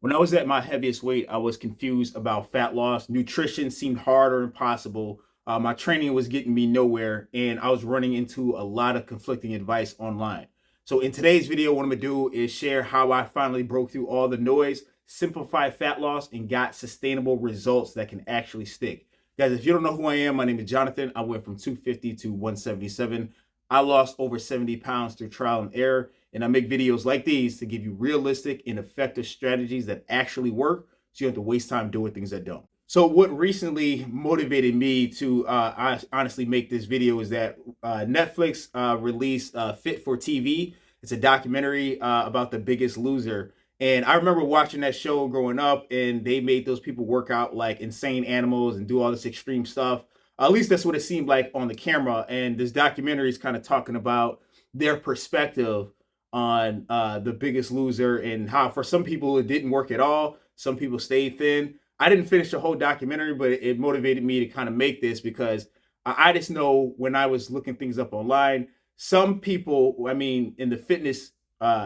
When I was at my heaviest weight, I was confused about fat loss. Nutrition seemed hard or impossible. My training was getting me nowhere, and I was running into a lot of conflicting advice online. So, in today's video, what I'm gonna do is share how I finally broke through all the noise, simplified fat loss, and got sustainable results that can actually stick. Guys, if you don't know who I am, my name is Jonathan. I went from 250 to 177. I lost over 70 pounds through trial and error. And I make videos like these to give you realistic and effective strategies that actually work, so you don't have to waste time doing things that don't. So what recently motivated me to honestly make this video is that Netflix released Fit for TV. It's a documentary about the Biggest Loser. And I remember watching that show growing up, and they made those people work out like insane animals and do all this extreme stuff. At least that's what it seemed like on the camera. And this documentary is kind of talking about their perspective on The Biggest Loser, and how for some people it didn't work at all. Some people stayed thin. I didn't finish the whole documentary, but it motivated me to kind of make this because I just know when I was looking things up online, some people, I mean, in the fitness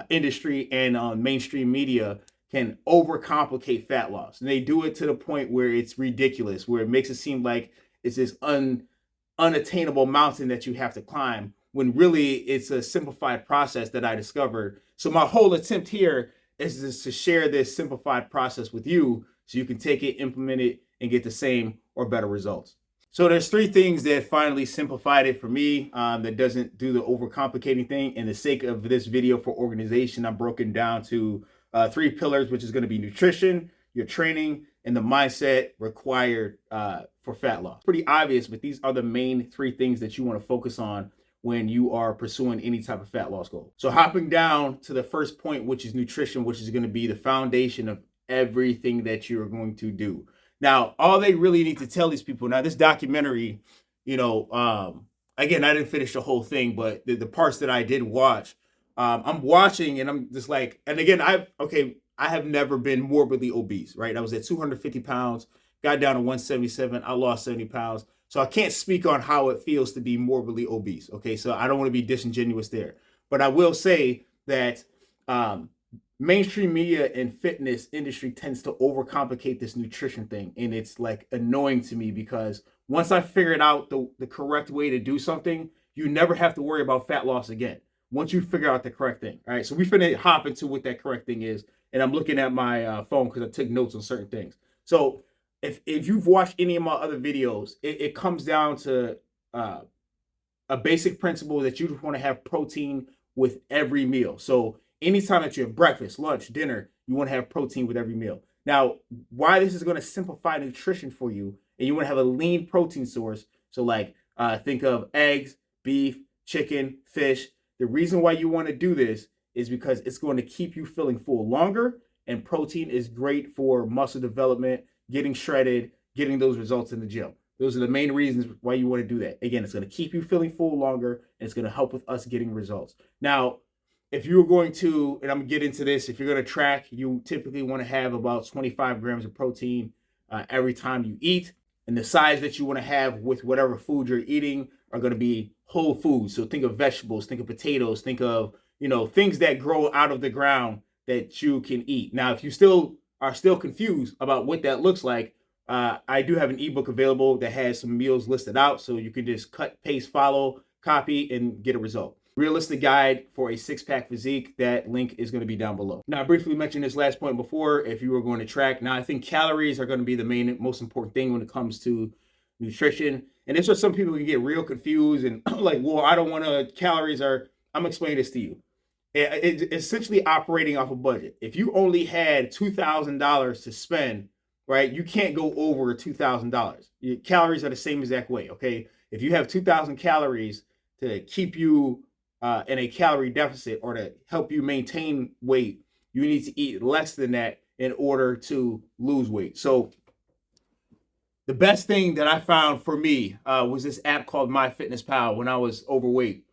industry and on mainstream media, can overcomplicate fat loss. And they do it to the point where it's ridiculous, where it makes it seem like it's this unattainable mountain that you have to climb, when really it's a simplified process that I discovered. So my whole attempt here is just to share this simplified process with you so you can take it, implement it, and get the same or better results. So there's three things that finally simplified it for me, that doesn't do the overcomplicating thing. In the sake of this video for organization, I'm broken down to three pillars, which is going to be nutrition, your training, and the mindset required for fat loss. Pretty obvious, but these are the main three things that you want to focus on when you are pursuing any type of fat loss goal. So hopping down to the first point, which is nutrition, which is going to be the foundation of everything that you're going to do. Now, all they really need to tell these people, now this documentary, again, I didn't finish the whole thing, but the parts that I did watch, I'm watching and I'm just like, and again, I have never been morbidly obese, right? I was at 250 pounds, got down to 177, I lost 70 pounds. So I can't speak on how it feels to be morbidly obese. Okay, so I don't want to be disingenuous there. But I will say that mainstream media and fitness industry tends to overcomplicate this nutrition thing. And it's like annoying to me because once I figured out the correct way to do something, you never have to worry about fat loss again. Once you figure out the correct thing. All right, so we're finna hop into what that correct thing is. And I'm looking at my phone because I took notes on certain things. So if you've watched any of my other videos, it comes down to a basic principle that you just want to have protein with every meal. So anytime that you have breakfast, lunch, dinner, you want to have protein with every meal. Now, why this is going to simplify nutrition for you, and you want to have a lean protein source. So like think of eggs, beef, chicken, fish. The reason why you want to do this is because it's going to keep you feeling full longer, and protein is great for muscle development, getting shredded, getting those results in the gym. Those are the main reasons why you want to do that. Again, it's going to keep you feeling full longer, and it's going to help with us getting results. Now, if you're going to, and I'm going to get into this, if you're going to track, you typically want to have about 25 grams of protein every time you eat. And the size that you want to have with whatever food you're eating are going to be whole foods. So think of vegetables, think of potatoes, think of, things that grow out of the ground that you can eat. Now, if you are still confused about what that looks like, I do have an ebook available that has some meals listed out, so you can just cut, paste, follow, copy, and get a result. Realistic guide for a six-pack physique. That link is going to be down below. Now, I briefly mentioned this last point before, if you were going to track. Now, I think calories are going to be the most important thing when it comes to nutrition. And this is where some people can get real confused and like, well, I don't want to, calories are, I'm explaining this to you. It's essentially operating off a budget. If you only had $2,000 to spend, right, you can't go over $2,000. Your calories are the same exact way, okay? If you have 2,000 calories to keep you in a calorie deficit or to help you maintain weight, you need to eat less than that in order to lose weight. So the best thing that I found for me was this app called MyFitnessPal when I was overweight.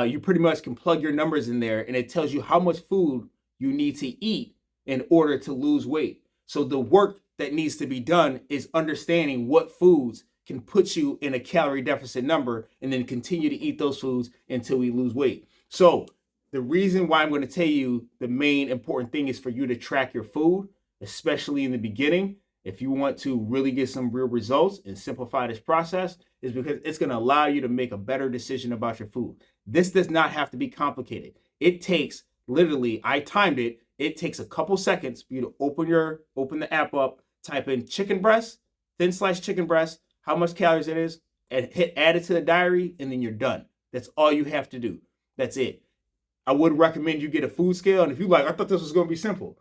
You pretty much can plug your numbers in there and it tells you how much food you need to eat in order to lose weight. So the work that needs to be done is understanding what foods can put you in a calorie deficit number and then continue to eat those foods until we lose weight. So the reason why I'm going to tell you the main important thing is for you to track your food especially in the beginning, if you want to really get some real results and simplify this process, is because it's going to allow you to make a better decision about your food. This does not have to be complicated. It takes literally, I timed it. It takes a couple seconds for you to open the app up, type in chicken breast, thin sliced chicken breast, how much calories it is, and hit add it to the diary, and then you're done. That's all you have to do. That's it. I would recommend you get a food scale. And if you like, I thought this was going to be simple.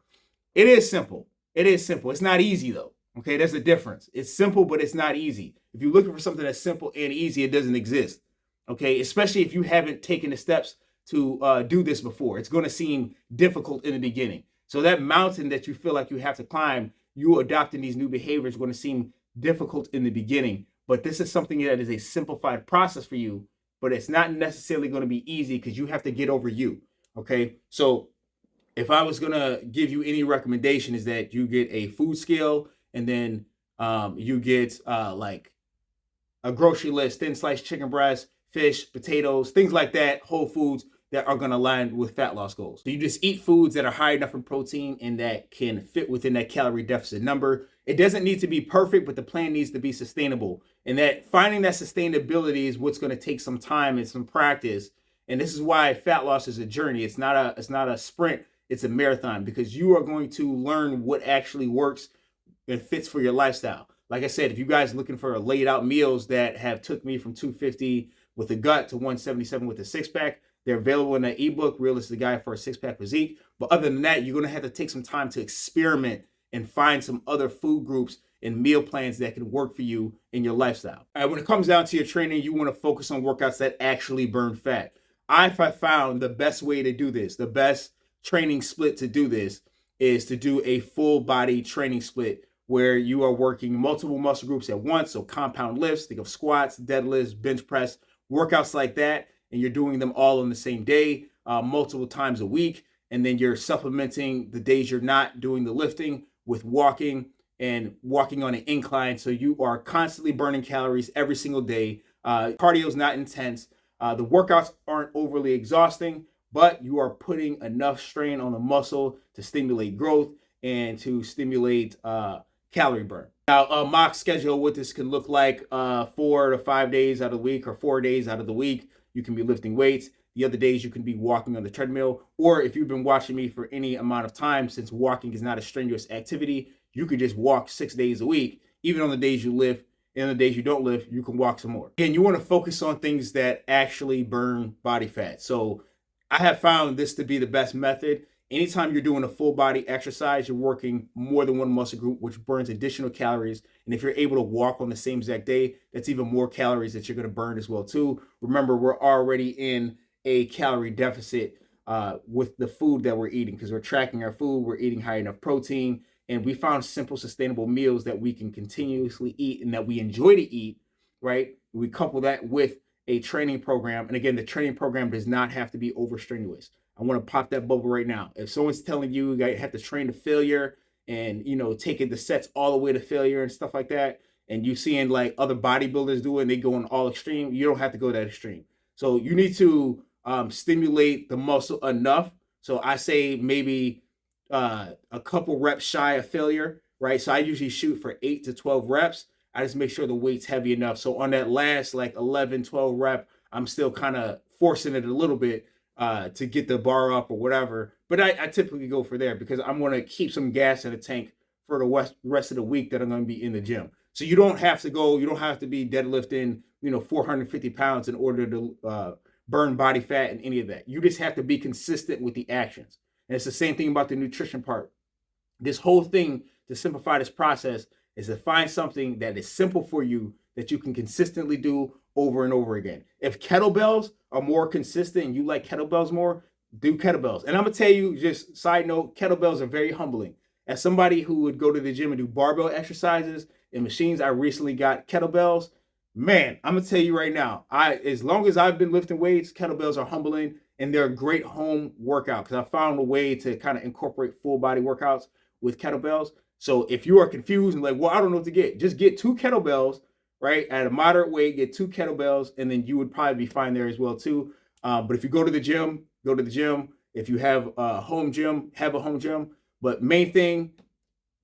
It is simple. It is simple. It's not easy though. Okay, there's a difference. It's simple, but it's not easy. If you're looking for something that's simple and easy, it doesn't exist. Okay, especially if you haven't taken the steps to do this before. It's going to seem difficult in the beginning. So that mountain that you feel like you have to climb, you adopting these new behaviors is going to seem difficult in the beginning. But this is something that is a simplified process for you, but it's not necessarily going to be easy because you have to get over you. Okay, so if I was gonna give you any recommendation, is that you get a food scale, and then you get like a grocery list, thin sliced chicken breast, fish, potatoes, things like that, whole foods that are going to align with fat loss goals. So you just eat foods that are high enough in protein and that can fit within that calorie deficit number. It doesn't need to be perfect, but the plan needs to be sustainable. And that finding that sustainability is what's going to take some time and some practice. And this is why fat loss is a journey. It's not a sprint, it's a marathon, because you are going to learn what actually works and fits for your lifestyle. Like I said, if you guys are looking for laid out meals that have took me from 250 with a gut to 177 with a six pack, they're available in that ebook, Realistic Guide for a Six Pack Physique. But other than that, you're going to have to take some time to experiment and find some other food groups and meal plans that can work for you in your lifestyle. All right, when it comes down to your training, you want to focus on workouts that actually burn fat. I found the best way to do this, the best training split to do this, is to do a full body training split where you are working multiple muscle groups at once. So compound lifts, think of squats, deadlifts, bench press, workouts like that. And you're doing them all on the same day, multiple times a week. And then you're supplementing the days you're not doing the lifting with walking and walking on an incline. So you are constantly burning calories every single day. Cardio is not intense. The workouts aren't overly exhausting, but you are putting enough strain on the muscle to stimulate growth and to stimulate calorie burn. Now, a mock schedule, what this can look like 4 to 5 days out of the week, or 4 days out of the week, you can be lifting weights. The other days you can be walking on the treadmill. Or if you've been watching me for any amount of time, since walking is not a strenuous activity, you could just walk 6 days a week. Even on the days you lift, and the days you don't lift, you can walk some more. Again, you want to focus on things that actually burn body fat. So I have found this to be the best method. Anytime you're doing a full body exercise, you're working more than one muscle group, which burns additional calories. And if you're able to walk on the same exact day, that's even more calories that you're going to burn as well too. Remember, we're already in a calorie deficit with the food that we're eating, because we're tracking our food, we're eating high enough protein, and we found simple, sustainable meals that we can continuously eat and that we enjoy to eat, right? We couple that with a training program. And again, the training program does not have to be over strenuous. I want to pop that bubble right now. If someone's telling you you have to train to failure and, taking the sets all the way to failure and stuff like that, and you seeing like other bodybuilders do it and they go on all extreme, you don't have to go that extreme. So you need to stimulate the muscle enough. So I say maybe a couple reps shy of failure, right? So I usually shoot for 8 to 12 reps. I just make sure the weight's heavy enough. So on that last like 11, 12 rep, I'm still kind of forcing it a little bit to get the bar up or whatever. But I typically go for there because I'm going to keep some gas in the tank for the rest of the week that I'm going to be in the gym. So you don't have to be deadlifting, 450 pounds in order to burn body fat and any of that. You just have to be consistent with the actions. And it's the same thing about the nutrition part. This whole thing to simplify this process is to find something that is simple for you that you can consistently do over and over again. If kettlebells are more consistent and you like kettlebells more, do kettlebells. And I'm going to tell you, just side note, kettlebells are very humbling. As somebody who would go to the gym and do barbell exercises and machines, I recently got kettlebells. Man, I'm going to tell you right now, as long as I've been lifting weights, kettlebells are humbling, and they're a great home workout because I found a way to kind of incorporate full body workouts with kettlebells. So if you are confused and like, well, I don't know what to get, just get 2 kettlebells, right? At a moderate weight, get 2 kettlebells, and then you would probably be fine there as well too. But if you go to the gym, go to the gym. If you have a home gym, have a home gym. But main thing,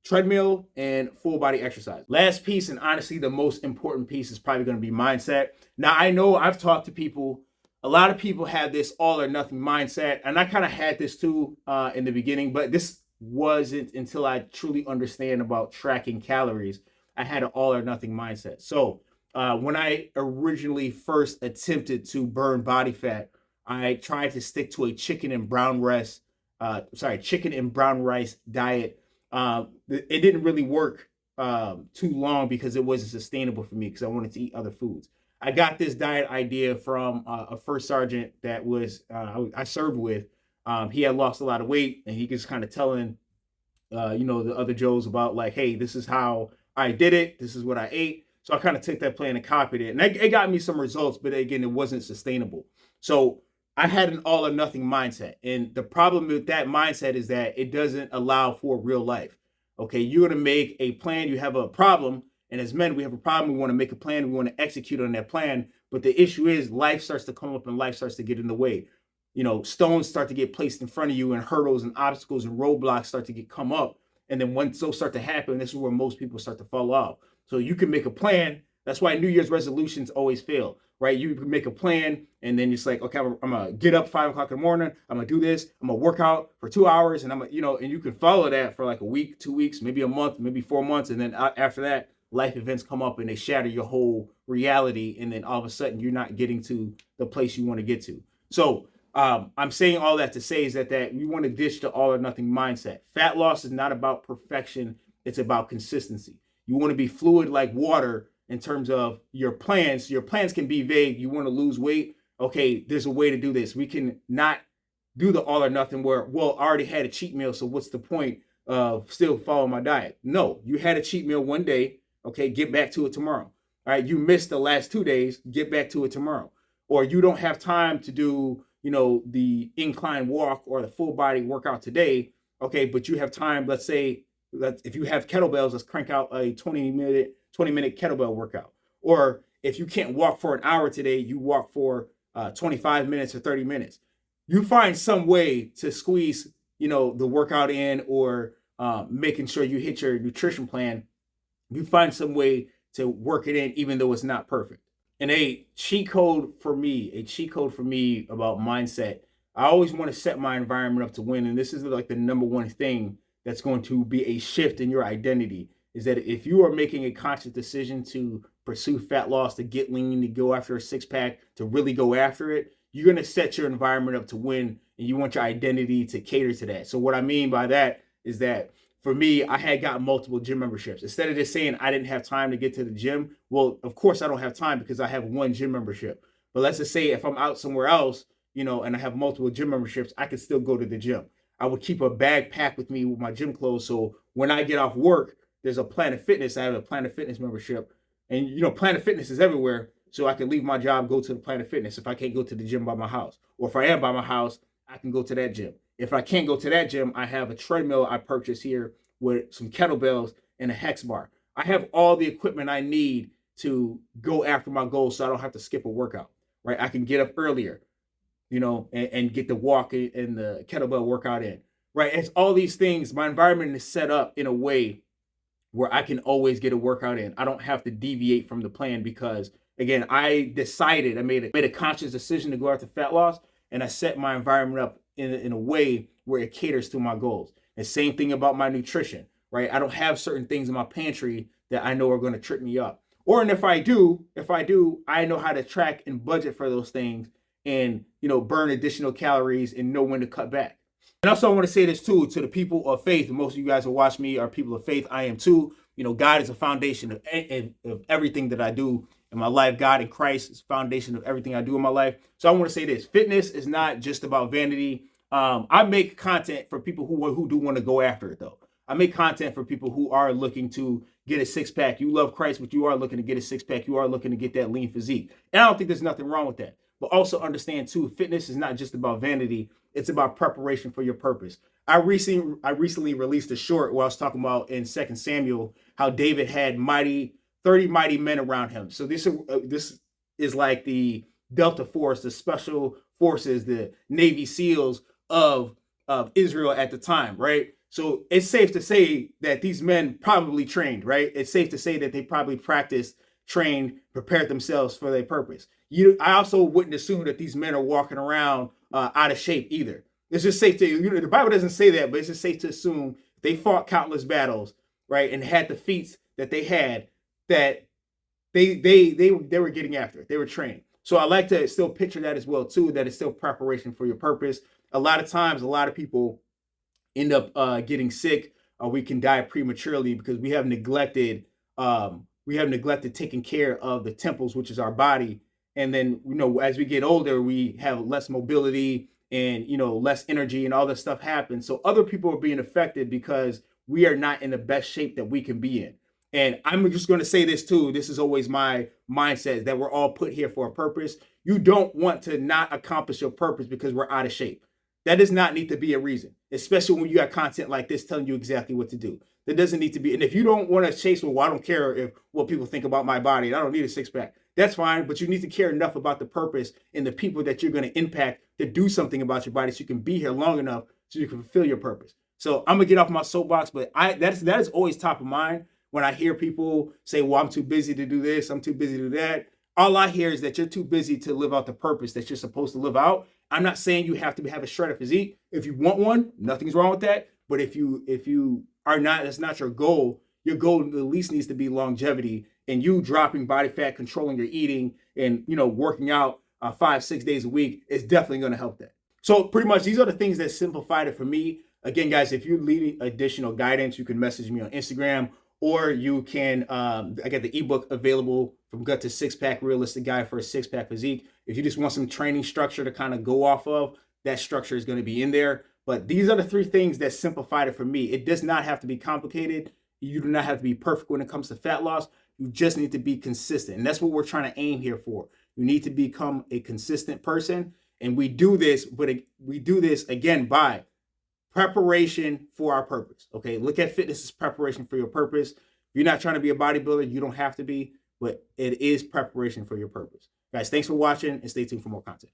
treadmill and full body exercise. Last piece, and honestly the most important piece, is probably going to be mindset. Now, I know I've talked to people, a lot of people have this all or nothing mindset, and I kind of had this too in the beginning, but this wasn't until I truly understand about tracking calories. I had an all or nothing mindset. So when I originally first attempted to burn body fat, I tried to stick to a chicken and brown rice diet. It didn't really work too long because it wasn't sustainable for me because I wanted to eat other foods. I got this diet idea from a first sergeant that was I served with. He had lost a lot of weight, and he was kind of telling the other Joes about like, hey, this is how I did it. This is what I ate. So I kind of took that plan and copied it, and it got me some results. But again, it wasn't sustainable. So I had an all or nothing mindset, and the problem with that mindset is that it doesn't allow for real life. Okay, you're gonna make a plan. You have a problem, and as men, we have a problem. We want to make a plan. We want to execute on that plan. But the issue is, life starts to come up, and life starts to get in the way. Stones start to get placed in front of you, and hurdles and obstacles and roadblocks start to come up. And then once those start to happen, this is where most people start to fall off. So you can make a plan. That's why New Year's resolutions always fail, right? You can make a plan, and then it's like, okay, I'm gonna get up 5 o'clock in the morning. I'm gonna do this. I'm gonna work out for 2 hours, and and you can follow that for like a week, 2 weeks, maybe a month, maybe 4 months, and then after that, life events come up and they shatter your whole reality, and then all of a sudden you're not getting to the place you want to get to. So I'm saying all that to say is that we want to ditch the all or nothing mindset. Fat loss is not about perfection. It's about consistency. You want to be fluid like water in terms of your plans. Your plans can be vague. You want to lose weight. Okay, there's a way to do this. We can not do the all or nothing where, well, I already had a cheat meal, so what's the point of still following my diet? No, you had a cheat meal one day. Okay, get back to it tomorrow. All right, you missed the last 2 days. Get back to it tomorrow. Or you don't have time to do the incline walk or the full body workout today. Okay, but you have time. Let's say if you have kettlebells, let's crank out a 20-minute kettlebell workout. Or if you can't walk for an hour today, you walk for 25 minutes or 30 minutes. You find some way to squeeze the workout in, or making sure you hit your nutrition plan. You find some way to work it in, even though it's not perfect. And a cheat code for me about mindset, I always want to set my environment up to win. And this is like the number one thing that's going to be a shift in your identity, is that if you are making a conscious decision to pursue fat loss, to get lean, to go after a six-pack, to really go after it, you're going to set your environment up to win, and you want your identity to cater to that. So what I mean by that is that for me, I had gotten multiple gym memberships. Instead of just saying I didn't have time to get to the gym, well, of course I don't have time because I have one gym membership. But let's just say if I'm out somewhere else, and I have multiple gym memberships, I could still go to the gym. I would keep a bag packed with me with my gym clothes. So when I get off work, there's a Planet Fitness. I have a Planet Fitness membership. And, Planet Fitness is everywhere. So I can leave my job, go to the Planet Fitness if I can't go to the gym by my house. Or if I am by my house, I can go to that gym. If I can't go to that gym, I have a treadmill I purchased here with some kettlebells and a hex bar. I have all the equipment I need to go after my goals, so I don't have to skip a workout, right? I can get up earlier, and get the walk and the kettlebell workout in, right? It's all these things. My environment is set up in a way where I can always get a workout in. I don't have to deviate from the plan because, again, I made a conscious decision to go after fat loss, and I set my environment up in a way where it caters to my goals. And same thing about my nutrition, right? I don't have certain things in my pantry that I know are going to trip me up. And if I do, I know how to track and budget for those things, and burn additional calories and know when to cut back. And also, I want to say this too to the people of faith. Most of you guys who watch me are people of faith. I am too. God is a foundation of everything that I do in my life. God in Christ is the foundation of everything I do in my life. So I want to say this: fitness is not just about vanity. I make content for people who do want to go after it, though. I make content for people who are looking to get a six-pack. You love Christ, but you are looking to get a six-pack. You are looking to get that lean physique. And I don't think there's nothing wrong with that. But also understand, too, fitness is not just about vanity. It's about preparation for your purpose. I recently released a short where I was talking about in 2 Samuel how David had 30 mighty men around him. So this is like the Delta Force, the special forces, the Navy SEALs of Israel at the time, right? So it's safe to say that these men probably trained, right? It's safe to say that they probably practiced, trained, prepared themselves for their purpose. I also wouldn't assume that these men are walking around out of shape either. It's just safe to, the Bible doesn't say that, but it's just safe to assume they fought countless battles, right, and had the feats that they had, that they were getting after. They were training. So I like to still picture that as well too. That it's still preparation for your purpose. A lot of times, a lot of people end up getting sick, or we can die prematurely because we have neglected taking care of the temples, which is our body. And then, as we get older, we have less mobility and, less energy, and all this stuff happens. So other people are being affected because we are not in the best shape that we can be in. And I'm just going to say this too. This is always my mindset, that we're all put here for a purpose. You don't want to not accomplish your purpose because we're out of shape. That does not need to be a reason, especially when you got content like this telling you exactly what to do. That doesn't need to be. And if you don't want to chase, well, I don't care if what people think about my body, and I don't need a six pack. That's fine, but you need to care enough about the purpose and the people that you're going to impact to do something about your body, so you can be here long enough so you can fulfill your purpose. So I'm gonna get off my soapbox, but that is always top of mind when I hear people say, well, I'm too busy to do this, I'm too busy to do that. All I hear is that you're too busy to live out the purpose that you're supposed to live out. I'm not saying you have to have a shredded physique. If you want one, nothing's wrong with that. But if you are not, that's not your goal. Your goal at least needs to be longevity, and you dropping body fat, controlling your eating, and working out 5-6 days a week is definitely going to help that. So pretty much these are the things that simplified it for me. Again, guys, if you need additional guidance, you can message me on Instagram, or you can, I got the ebook available, From Gut to Six Pack, Realistic Guide for a Six Pack Physique. If you just want some training structure to kind of go off of, that structure is going to be in there. But these are the 3 things that simplified it for me. It does not have to be complicated. You do not have to be perfect when it comes to fat loss. You just need to be consistent. And that's what we're trying to aim here for. You need to become a consistent person. And we do this, but we do this again by preparation for our purpose. Okay, look at fitness as preparation for your purpose. If you're not trying to be a bodybuilder, you don't have to be, but it is preparation for your purpose. Guys, thanks for watching, and stay tuned for more content.